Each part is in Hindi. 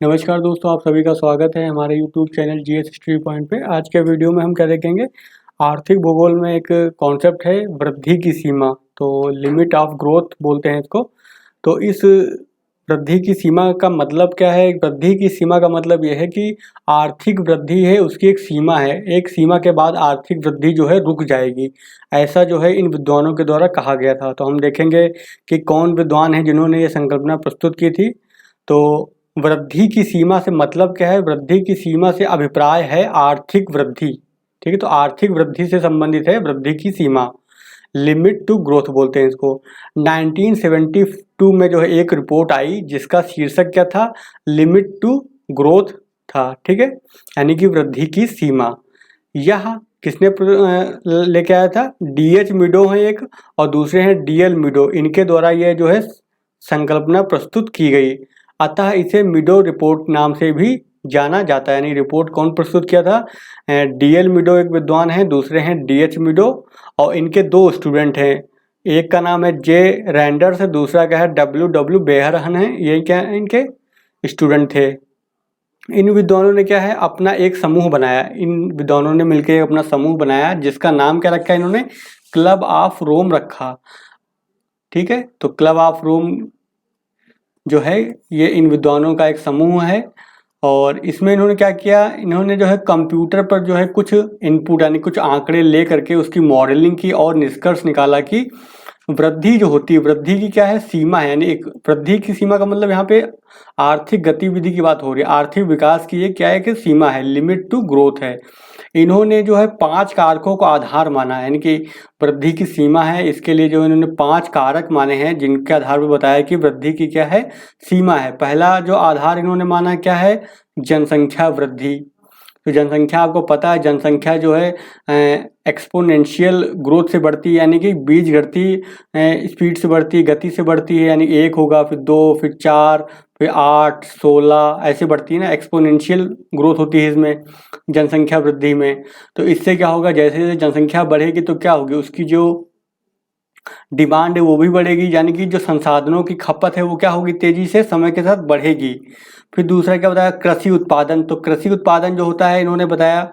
नमस्कार दोस्तों, आप सभी का स्वागत है हमारे YouTube channel GS history point पे। आज के वीडियो में हम क्या देखेंगे, आर्थिक भूगोल में एक कॉन्सेप्ट है वृद्धि की सीमा, तो लिमिट ऑफ ग्रोथ बोलते हैं इसको। तो इस वृद्धि की सीमा का मतलब क्या है? वृद्धि की सीमा का मतलब यह है कि आर्थिक वृद्धि है, उसकी एक सीमा है, एक सीमा के बाद आर्थिक वृद्धि जो है रुक जाएगी। ऐसा जो है इन विद्वानों के द्वारा कहा गया था। तो हम देखेंगे कि कौन विद्वान है जिन्होंने ये संकल्पना प्रस्तुत की थी। तो वृद्धि की सीमा से मतलब क्या है? वृद्धि की सीमा से अभिप्राय है आर्थिक वृद्धि। ठीक है, तो आर्थिक वृद्धि से संबंधित है वृद्धि की सीमा। लिमिट टू ग्रोथ बोलते हैं इसको। 1972 में जो है एक रिपोर्ट आई जिसका शीर्षक क्या था? लिमिट टू ग्रोथ था। ठीक है, यानी कि वृद्धि की सीमा। यह किसने लेके आया था? डीएच मिडो है एक, और दूसरे हैं डीएल मिडो। इनके द्वारा यह जो है संकल्पना प्रस्तुत की गई, अतः इसे मिडो रिपोर्ट नाम से भी जाना जाता है। यानी रिपोर्ट कौन प्रस्तुत किया था? डीएल मिडो एक विद्वान है, दूसरे हैं डीएच मिडो, और इनके दो स्टूडेंट हैं। एक का नाम है जे रैंडर्स है, दूसरा क्या है? डब्ल्यू डब्ल्यू बेहरहन है। ये क्या है? इनके स्टूडेंट थे। इन विद्वानों ने क्या है? अपना एक समूह बनाया। इन विद्वानों ने मिलकर अपना समूह बनाया जिसका नाम क्या रखा? इन्होंने क्लब ऑफ रोम रखा। ठीक है, तो क्लब ऑफ रोम जो है ये इन विद्वानों का एक समूह है। और इसमें इन्होंने क्या किया? इन्होंने जो है कंप्यूटर पर जो है कुछ इनपुट यानी कुछ आंकड़े ले करके उसकी मॉडलिंग की और निष्कर्ष निकाला कि वृद्धि जो होती है, वृद्धि की क्या है? सीमा है। यानी एक वृद्धि की सीमा का मतलब यहाँ पे आर्थिक गतिविधि की बात हो रही है, आर्थिक विकास की ये क्या है कि सीमा है, लिमिट टू ग्रोथ है। इन्होंने जो है 5 कारकों को आधार माना है, यानी कि वृद्धि की सीमा है, इसके लिए जो इन्होंने 5 कारक माने हैं जिनके आधार पर बताया कि वृद्धि की क्या है? सीमा है। पहला जो आधार इन्होंने माना क्या है? जनसंख्या वृद्धि। तो जनसंख्या आपको पता है, जनसंख्या जो है एक्सपोनेंशियल ग्रोथ से बढ़ती है, यानी कि बीज गति स्पीड से बढ़ती है, गति से बढ़ती है। यानी 1 होगा, फिर 2, फिर 4, फिर 8, 16 ऐसे बढ़ती है ना, एक्सपोनेंशियल ग्रोथ होती है इसमें, जनसंख्या वृद्धि में। तो इससे क्या होगा? जैसे जैसे जनसंख्या बढ़ेगी तो क्या होगी? उसकी जो डिमांड है वो भी बढ़ेगी, यानी कि जो संसाधनों की खपत है वो क्या होगी? तेजी से समय के साथ बढ़ेगी। फिर दूसरा क्या बताया? कृषि उत्पादन। तो कृषि उत्पादन जो होता है, इन्होंने बताया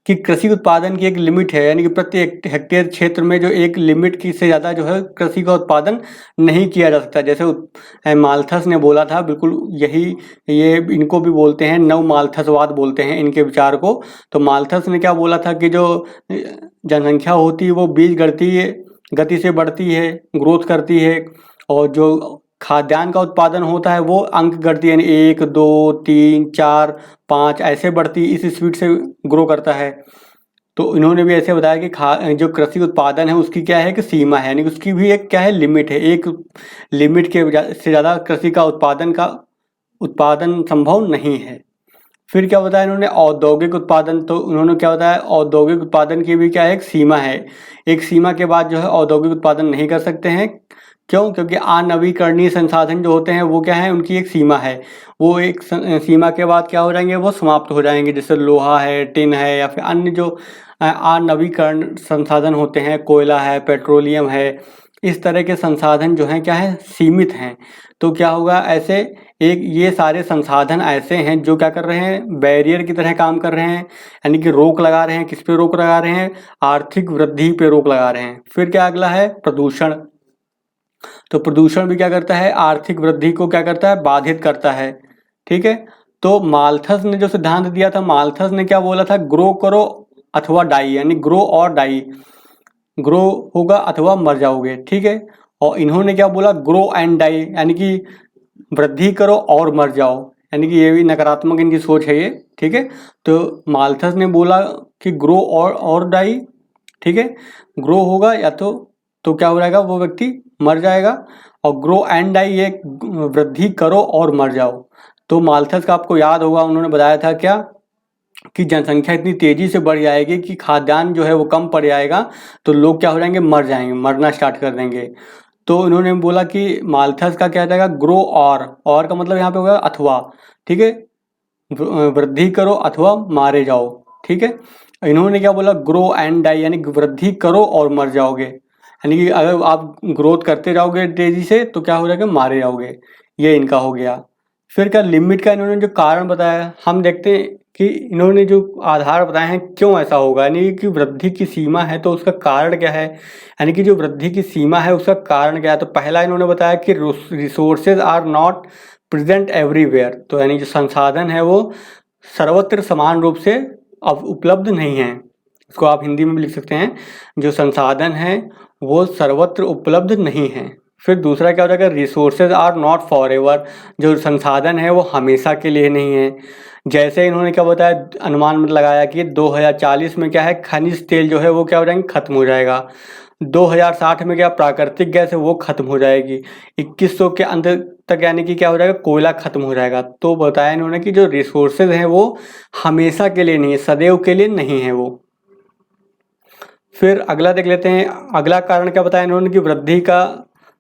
कि कृषि उत्पादन की एक लिमिट है, यानी कि प्रति हेक्टेयर क्षेत्र में जो एक लिमिट की से ज़्यादा जो है कृषि का उत्पादन नहीं किया जा सकता। जैसे माल्थस ने बोला था, बिल्कुल यही, ये इनको भी बोलते हैं नव माल्थसवाद बोलते हैं इनके विचार को। तो माल्थस ने क्या बोला था कि जो जनसंख्या होती है वो बीज गति से बढ़ती है, ग्रोथ करती है, और जो खाद्यान्न का उत्पादन होता है वो अंक गणती यानी 1, 2, 3, 4, 5 ऐसे बढ़ती इस स्पीड से ग्रो करता है। तो इन्होंने भी ऐसे बताया कि जो कृषि उत्पादन है उसकी क्या है कि सीमा है, यानी उसकी भी एक क्या है? लिमिट है। एक लिमिट के से ज़्यादा कृषि का उत्पादन संभव नहीं है। फिर क्या बताया इन्होंने? औद्योगिक उत्पादन। तो उन्होंने क्या बताया? औद्योगिक उत्पादन की भी क्या है? एक सीमा है। एक सीमा के बाद जो है औद्योगिक उत्पादन नहीं कर सकते हैं। क्यों? क्योंकि अनवीकरणीय संसाधन जो होते हैं वो क्या है? उनकी एक सीमा है। वो एक सीमा के बाद क्या हो जाएंगे? वो समाप्त हो जाएंगे। जैसे लोहा है, टिन है, या फिर अन्य जो अनवीकरण संसाधन होते हैं, कोयला है, पेट्रोलियम है, इस तरह के संसाधन जो हैं क्या है? सीमित हैं। तो क्या होगा? ऐसे एक ये सारे संसाधन ऐसे हैं जो क्या कर रहे हैं? बैरियर की तरह काम कर रहे हैं, यानी कि रोक लगा रहे हैं। किस पे रोक लगा रहे हैं? आर्थिक वृद्धि पे रोक लगा रहे हैं। फिर क्या अगला है? प्रदूषण। तो प्रदूषण भी क्या करता है? आर्थिक वृद्धि को क्या करता है? बाधित करता है। ठीक है, तो माल्थस ने जो सिद्धांत दिया था, माल्थस ने क्या बोला था? ग्रो करो अथवा डाई, यानी ग्रो और डाई, ग्रो होगा अथवा मर जाओगे। ठीक है, और इन्होंने क्या बोला? ग्रो एंड डाई, यानी कि वृद्धि करो और मर जाओ, यानी कि ये भी नकारात्मक इनकी सोच है ये। ठीक है, तो माल्थस ने बोला कि ग्रो और डाई। ठीक है, ग्रो होगा या तो क्या हो जाएगा? वो व्यक्ति मर जाएगा। और ग्रो एंड डाई ये वृद्धि करो और मर जाओ। तो माल्थस का आपको याद होगा, उन्होंने बताया था क्या कि जनसंख्या इतनी तेजी से बढ़ जाएगी कि खाद्यान्न जो है वो कम पड़ जाएगा, तो लोग क्या हो जाएंगे? मर जाएंगे, मरना स्टार्ट कर देंगे। तो इन्होंने बोला कि माल्थस का क्या जाएगा? ग्रो और का मतलब यहाँ पे होगा अथवा। ठीक है, वृद्धि करो अथवा मारे जाओ। ठीक है, इन्होंने क्या बोला? ग्रो एंड डाई, यानी वृद्धि करो और मर जाओगे। यानी कि अगर आप ग्रोथ करते जाओगे तेजी से तो क्या हो जाएगा? मारे जाओगे। ये इनका हो गया। फिर क्या लिमिट का इन्होंने जो कारण बताया, हम देखते हैं कि इन्होंने जो आधार बताए हैं क्यों ऐसा होगा, यानी कि वृद्धि की सीमा है तो उसका कारण क्या है, यानी कि जो वृद्धि की सीमा है उसका कारण क्या है। तो पहला इन्होंने बताया कि resources are not present everywhere, तो यानी जो संसाधन है वो सर्वत्र समान रूप से अब उपलब्ध नहीं है। इसको आप हिंदी में भी लिख सकते हैं, जो संसाधन है वो सर्वत्र उपलब्ध नहीं है। फिर दूसरा क्या हो जाएगा, resources are not for ever, जो संसाधन है वो हमेशा के लिए नहीं है। जैसे इन्होंने क्या बताया, अनुमान लगाया कि 2040 में क्या है, खनिज तेल जो है वो क्या हो जाएंगे, खत्म हो जाएगा। 2060 में क्या प्राकृतिक गैस है वो खत्म हो जाएगी। 2100 के अंत तक यानी कि क्या हो जाएगा, कोयला खत्म हो जाएगा। तो बताया इन्होंने कि जो रिसोर्सेज हैं वो हमेशा के लिए नहीं है, सदैव के लिए नहीं है वो। फिर अगला देख लेते हैं, अगला कारण क्या बताया इन्होंने कि वृद्धि का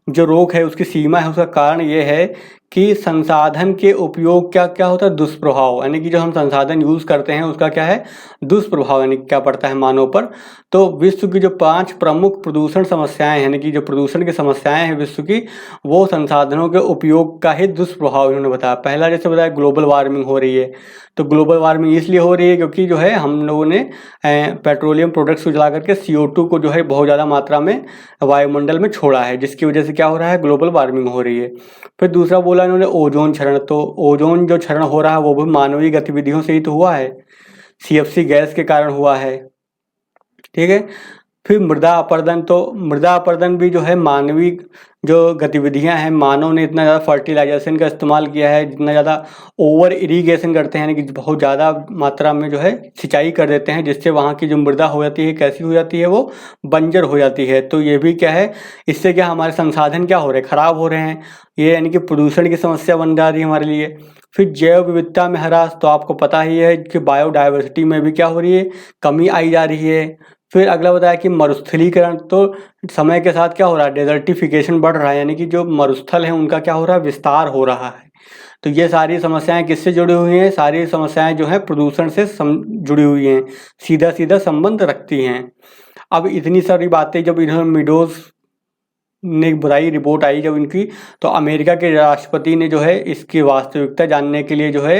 जो रोक है उसकी सीमा है, उसका कारण ये है कि संसाधन के उपयोग क्या क्या होता है, दुष्प्रभाव, यानी कि जो हम संसाधन यूज करते हैं उसका क्या है, दुष्प्रभाव, यानी क्या पड़ता है मानव पर। तो विश्व की जो 5 प्रमुख प्रदूषण समस्याएं यानी कि जो प्रदूषण की समस्याएं हैं विश्व की, वो संसाधनों के उपयोग का ही दुष्प्रभाव इन्होंने बताया। पहला जैसे बताया ग्लोबल वार्मिंग हो रही है, तो ग्लोबल वार्मिंग इसलिए हो रही है क्योंकि जो है हम लोगों ने पेट्रोलियम प्रोडक्ट्स को जला करके CO2 को जो है बहुत ज़्यादा मात्रा में वायुमंडल में छोड़ा है, जिसकी वजह से क्या हो रहा है, ग्लोबल वार्मिंग हो रही है। फिर दूसरा बोला इन्होंने ओजोन क्षरण, तो ओजोन जो क्षरण हो रहा है वो भी मानवीय गतिविधियों से ही तो हुआ है, CFC गैस के कारण हुआ है। ठीक है। फिर मृदा अपरदन, तो मृदा अपरदन भी जो है मानवीय जो गतिविधियां हैं, मानव ने इतना ज़्यादा फर्टिलाइजेशन का इस्तेमाल किया है, जितना ज़्यादा ओवर इरीगेशन करते हैं, यानी कि बहुत ज़्यादा मात्रा में जो है सिंचाई कर देते हैं, जिससे वहाँ की जो मृदा हो जाती है कैसी हो जाती है, वो बंजर हो जाती है। तो ये भी क्या है, इससे क्या हमारे संसाधन क्या हो रहे हैं, खराब हो रहे हैं, ये यानी कि प्रदूषण की समस्या बन जा रही है हमारे लिए। फिर जैव विविधता में ह्रास, तो आपको पता ही है कि बायोडाइवर्सिटी में भी क्या हो रही है, कमी आई जा रही है। फिर अगला बताया कि मरुस्थलीकरण, तो समय के साथ क्या हो रहा है, डेजर्टिफिकेशन बढ़ रहा है, यानी कि जो मरुस्थल है उनका क्या हो रहा है, विस्तार हो रहा है। तो ये सारी समस्याएं किससे जुड़ी हुई हैं, सारी समस्याएं जो है प्रदूषण से जुड़ी हुई हैं, सीधा सीधा संबंध रखती हैं। अब इतनी सारी बातें जब इन्होंने मीडोज ने बताई, रिपोर्ट आई जब इनकी, तो अमेरिका के राष्ट्रपति ने जो है इसकी वास्तविकता जानने के लिए जो है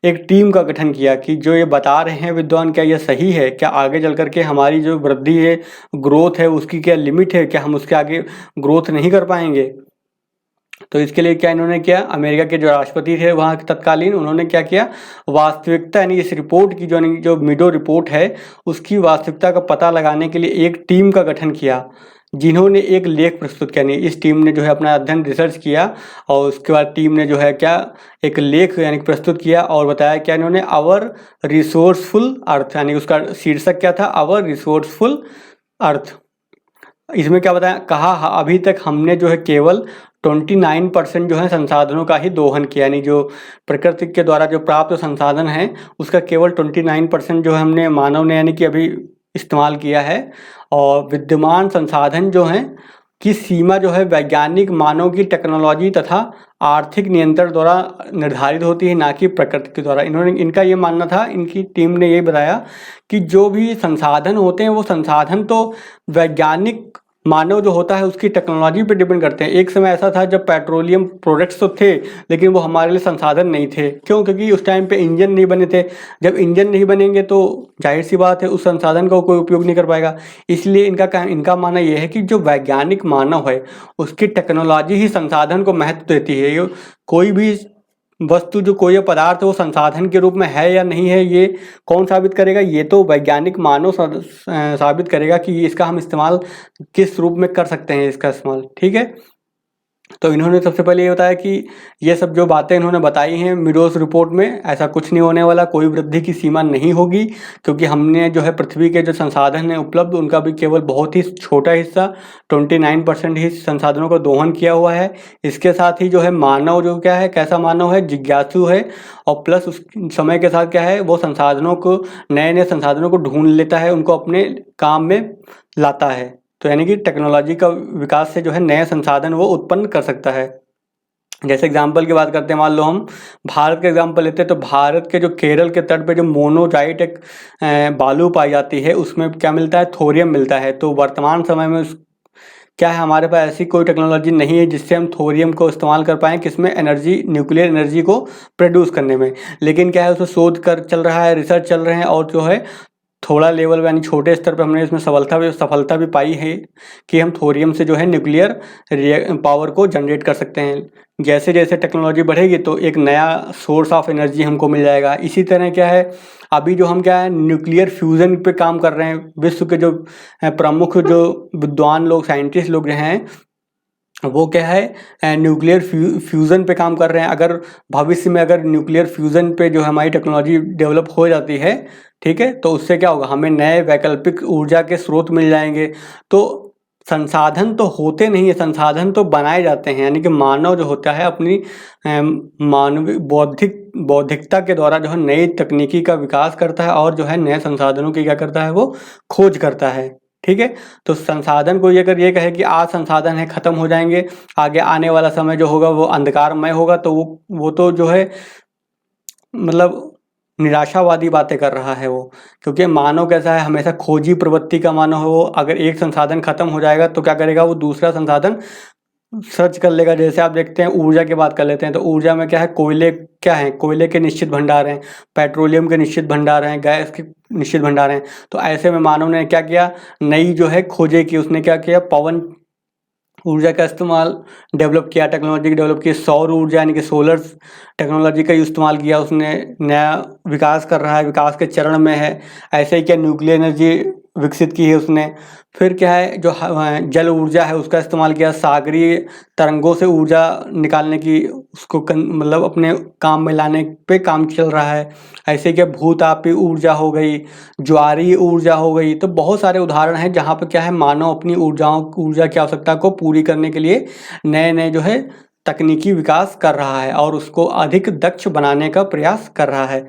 एक टीम का गठन किया कि जो ये बता रहे हैं विद्वान, क्या ये सही है, क्या आगे चल करके हमारी जो वृद्धि है, ग्रोथ है, उसकी क्या लिमिट है, क्या हम उसके आगे ग्रोथ नहीं कर पाएंगे। तो इसके लिए क्या इन्होंने किया, अमेरिका के जो राष्ट्रपति थे वहाँ के तत्कालीन, उन्होंने क्या किया, वास्तविकता यानी इस रिपोर्ट की जो मीडो रिपोर्ट है उसकी वास्तविकता का पता लगाने के लिए एक टीम का गठन किया, जिन्होंने एक लेख प्रस्तुत किया। नहीं, इस टीम ने जो है अपना अध्ययन रिसर्च किया और उसके बाद टीम ने जो है क्या एक लेख यानी प्रस्तुत किया और बताया क्या इन्होंने, आवर रिसोर्सफुल अर्थ, यानी उसका शीर्षक क्या था, आवर रिसोर्सफुल अर्थ। इसमें क्या बताया, कहा अभी तक हमने जो है केवल 29% जो है संसाधनों का ही दोहन किया, यानी जो प्रकृति के द्वारा जो प्राप्त संसाधन है उसका केवल 29% जो है हमने मानव ने यानी कि अभी इस्तेमाल किया है। और विद्यमान संसाधन जो हैं की सीमा जो है वैज्ञानिक मानव की टेक्नोलॉजी तथा आर्थिक नियंत्रण द्वारा निर्धारित होती है, ना कि प्रकृति के द्वारा। इन्होंने, इनका ये मानना था, इनकी टीम ने ये बताया कि जो भी संसाधन होते हैं वो संसाधन तो वैज्ञानिक मानव जो होता है उसकी टेक्नोलॉजी पे डिपेंड करते हैं। एक समय ऐसा था जब पेट्रोलियम प्रोडक्ट्स तो थे लेकिन वो हमारे लिए संसाधन नहीं थे, क्यों, क्योंकि उस टाइम पे इंजन नहीं बने थे। जब इंजन नहीं बनेंगे तो जाहिर सी बात है उस संसाधन का कोई उपयोग नहीं कर पाएगा। इसलिए इनका मानना यह है कि जो वैज्ञानिक मानव है उसकी टेक्नोलॉजी ही संसाधन को महत्व देती है। ये कोई भी वस्तु, जो कोई पदार्थ वो संसाधन के रूप में है या नहीं है, ये कौन साबित करेगा, ये तो वैज्ञानिक मानव साबित करेगा कि इसका हम इस्तेमाल किस रूप में कर सकते हैं, इसका इस्तेमाल। ठीक है। तो इन्होंने सबसे पहले ये बताया कि ये सब जो बातें इन्होंने बताई हैं मीडोस रिपोर्ट में, ऐसा कुछ नहीं होने वाला, कोई वृद्धि की सीमा नहीं होगी, क्योंकि हमने जो है पृथ्वी के जो संसाधन हैं उपलब्ध उनका भी केवल बहुत ही छोटा हिस्सा 29% ही संसाधनों का दोहन किया हुआ है। इसके साथ ही जो है मानव जो क्या है, कैसा मानव है, जिज्ञासु है, और प्लस उस समय के साथ क्या है, वो संसाधनों को, नए नए संसाधनों को ढूंढ लेता है, उनको अपने काम में लाता है। तो यानी कि टेक्नोलॉजी का विकास से जो है नए संसाधन वो उत्पन्न कर सकता है। जैसे एग्जाम्पल की बात करते हैं, मान लो हम भारत का एग्जाम्पल लेते हैं, तो भारत के जो केरल के तट पे जो मोनोजाइट एक बालू पाई जाती है उसमें क्या मिलता है, थोरियम मिलता है। तो वर्तमान समय में क्या है, हमारे पास ऐसी कोई टेक्नोलॉजी नहीं है जिससे हम थोरियम को इस्तेमाल कर पाएँ किसमें, एनर्जी, न्यूक्लियर एनर्जी को प्रोड्यूस करने में। लेकिन क्या है, उसमें शोध कर चल रहा है, रिसर्च चल रहे हैं, और जो है थोड़ा लेवल यानी छोटे स्तर पे हमने इसमें सफलता भी पाई है कि हम थोरियम से जो है न्यूक्लियर पावर को जनरेट कर सकते हैं। जैसे जैसे टेक्नोलॉजी बढ़ेगी तो एक नया सोर्स ऑफ एनर्जी हमको मिल जाएगा। इसी तरह क्या है, अभी जो हम क्या है न्यूक्लियर फ्यूज़न पे काम कर रहे हैं। विश्व के जो प्रमुख जो विद्वान लोग, साइंटिस्ट लोग जो हैं, वो क्या है न्यूक्लियर फ्यूज़न पे काम कर रहे हैं। अगर भविष्य में अगर न्यूक्लियर फ्यूज़न पे जो हमारी टेक्नोलॉजी डेवलप हो जाती है, ठीक है, तो उससे क्या होगा, हमें नए वैकल्पिक ऊर्जा के स्रोत मिल जाएंगे। तो संसाधन तो होते नहीं है, संसाधन तो बनाए जाते हैं। यानी कि मानव जो होता है अपनी मानवीय बौद्धिकता के द्वारा जो है नई तकनीकी का विकास करता है और जो है नए संसाधनों की क्या करता है, वो खोज करता है। ठीक है, तो संसाधन को ये अगर ये कहे कि आज संसाधन है ख़त्म हो जाएंगे, आगे आने वाला समय जो होगा वो अंधकारमय होगा, तो वो तो जो है मतलब निराशावादी बातें कर रहा है वो। क्योंकि मानव कैसा है, हमेशा खोजी प्रवृत्ति का मानव है वो। अगर एक संसाधन खत्म हो जाएगा तो क्या करेगा, वो दूसरा संसाधन सर्च कर लेगा। जैसे आप देखते हैं, ऊर्जा की बात कर लेते हैं, तो ऊर्जा में क्या है, कोयले क्या है, कोयले के निश्चित भंडार हैं, पेट्रोलियम के निश्चित भंडार हैं, गैस के निश्चित भंडार हैं। तो ऐसे में मानव ने क्या किया, नई जो है खोजें की। उसने क्या किया, पवन ऊर्जा का इस्तेमाल डेवलप किया, टेक्नोलॉजी की डेवलप की। सौर ऊर्जा यानी कि सोलर टेक्नोलॉजी का इस्तेमाल किया उसने, नया विकास कर रहा है, विकास के चरण में है। ऐसे ही क्या न्यूक्लियर एनर्जी विकसित की है उसने। फिर क्या है, जो जल ऊर्जा है उसका इस्तेमाल किया, सागरीय तरंगों से ऊर्जा निकालने की उसको मतलब अपने काम में लाने पे काम चल रहा है। ऐसे क्या भूतापीय ऊर्जा हो गई, ज्वारीय ऊर्जा हो गई। तो बहुत सारे उदाहरण हैं जहाँ पर क्या है, मानव अपनी ऊर्जा की आवश्यकता को पूरी करने के लिए नए नए जो है तकनीकी विकास कर रहा है और उसको अधिक दक्ष बनाने का प्रयास कर रहा है।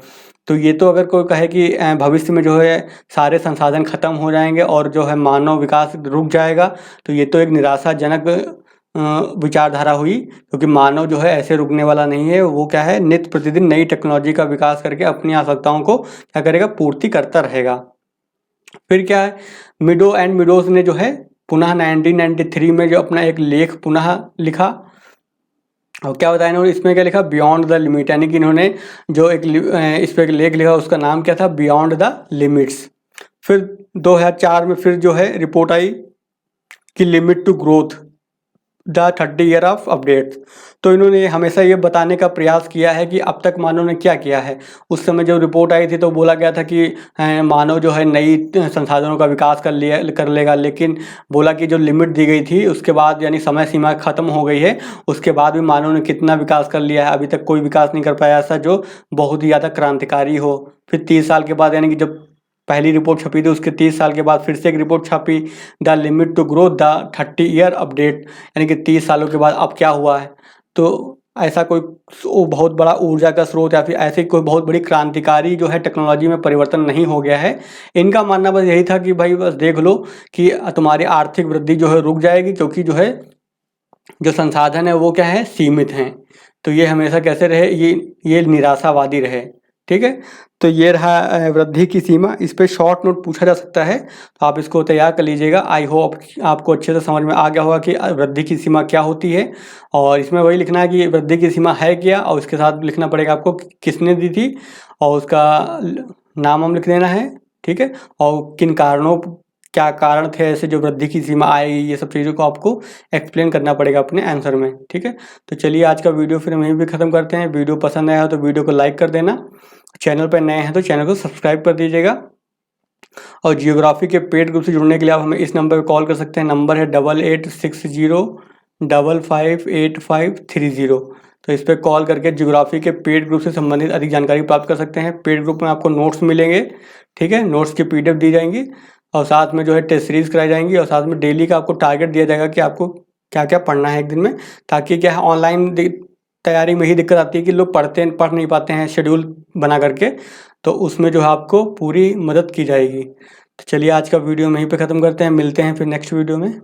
तो ये तो अगर कोई कहे कि भविष्य में जो है सारे संसाधन खत्म हो जाएंगे और जो है मानव विकास रुक जाएगा, तो ये तो एक निराशाजनक विचारधारा हुई। क्योंकि मानव जो है ऐसे रुकने वाला नहीं है। वो क्या है, नित्य प्रतिदिन नई टेक्नोलॉजी का विकास करके अपनी आवश्यकताओं को क्या करेगा, पूर्ति करता रहेगा। फिर क्या है, मिडोस ने जो है पुनः 1993 में जो अपना एक लेख पुनः लिखा। और क्या बताया इन्होंने, इसमें क्या लिखा, बियॉन्ड द लिमिट। यानी कि इन्होंने जो इस पर एक लेख लिखा, उसका नाम क्या था, बियॉन्ड द लिमिट्स। फिर 2004 में फिर जो है रिपोर्ट आई कि limit to growth, the 30 year of updates. तो इन्होंने हमेशा ये बताने का प्रयास किया है कि अब तक मानव ने क्या किया है। उस समय जब रिपोर्ट आई थी तो बोला गया था कि मानव जो है नई संसाधनों का विकास कर लेगा। लेकिन बोला कि जो लिमिट दी गई थी उसके बाद, यानी समय सीमा ख़त्म हो गई है, उसके बाद भी मानव ने कितना विकास कर लिया है, अभी तक कोई विकास नहीं कर पाया ऐसा जो बहुत ही ज़्यादा क्रांतिकारी हो। फिर 30 साल के बाद, यानी कि जब पहली रिपोर्ट छपी थी उसके 30 साल के बाद फिर से एक रिपोर्ट छपी, the limit to growth, the 30 year update. यानी कि 30 सालों के बाद अब क्या हुआ है। तो ऐसा कोई बहुत बड़ा ऊर्जा का स्रोत या फिर ऐसी कोई बहुत बड़ी क्रांतिकारी जो है टेक्नोलॉजी में परिवर्तन नहीं हो गया है। इनका मानना बस यही था कि भाई बस देख लो कि तुम्हारी आर्थिक वृद्धि जो है रुक जाएगी, क्योंकि जो है जो संसाधन है वो क्या है, सीमित हैं। तो ये हमेशा कैसे रहे, ये निराशावादी रहे। ठीक है, तो ये रहा वृद्धि की सीमा। इस पे शॉर्ट नोट पूछा जा सकता है, तो आप इसको तैयार कर लीजिएगा। आई होप आपको अच्छे से समझ में आ गया होगा कि वृद्धि की सीमा क्या होती है। और इसमें वही लिखना है कि वृद्धि की सीमा है क्या, और उसके साथ लिखना पड़ेगा आपको किसने दी थी, और उसका नाम हम लिख देना है। ठीक है, और किन कारणों, क्या कारण थे ऐसे जो वृद्धि की सीमा आएगी, ये सब चीज़ों को आपको एक्सप्लेन करना पड़ेगा अपने आंसर में। ठीक है, तो चलिए आज का वीडियो फिर हम यहीं पे ख़त्म करते हैं। वीडियो पसंद आया हो तो वीडियो को लाइक कर देना, चैनल पर नए हैं तो चैनल को सब्सक्राइब कर दीजिएगा। और जियोग्राफी के पेड ग्रुप से जुड़ने के लिए आप हमें इस नंबर पर कॉल कर सकते हैं। नंबर है 8860558530। तो इस पर कॉल करके जियोग्राफी के पेड ग्रुप से संबंधित अधिक जानकारी प्राप्त कर सकते हैं। पेड ग्रुप में आपको नोट्स मिलेंगे, ठीक है, नोट्स की PDF दी जाएंगी, और साथ में जो है टेस्ट सीरीज कराई जाएंगी, और साथ में डेली का आपको टारगेट दिया जाएगा कि आपको क्या क्या पढ़ना है एक दिन में। ताकि क्या है, ऑनलाइन तैयारी में ही दिक्कत आती है कि लोग पढ़ नहीं पाते हैं शेड्यूल बना करके, तो उसमें जो है आपको पूरी मदद की जाएगी। तो चलिए आज का वीडियो हम यहीं पे ख़त्म करते हैं, मिलते हैं फिर नेक्स्ट वीडियो में।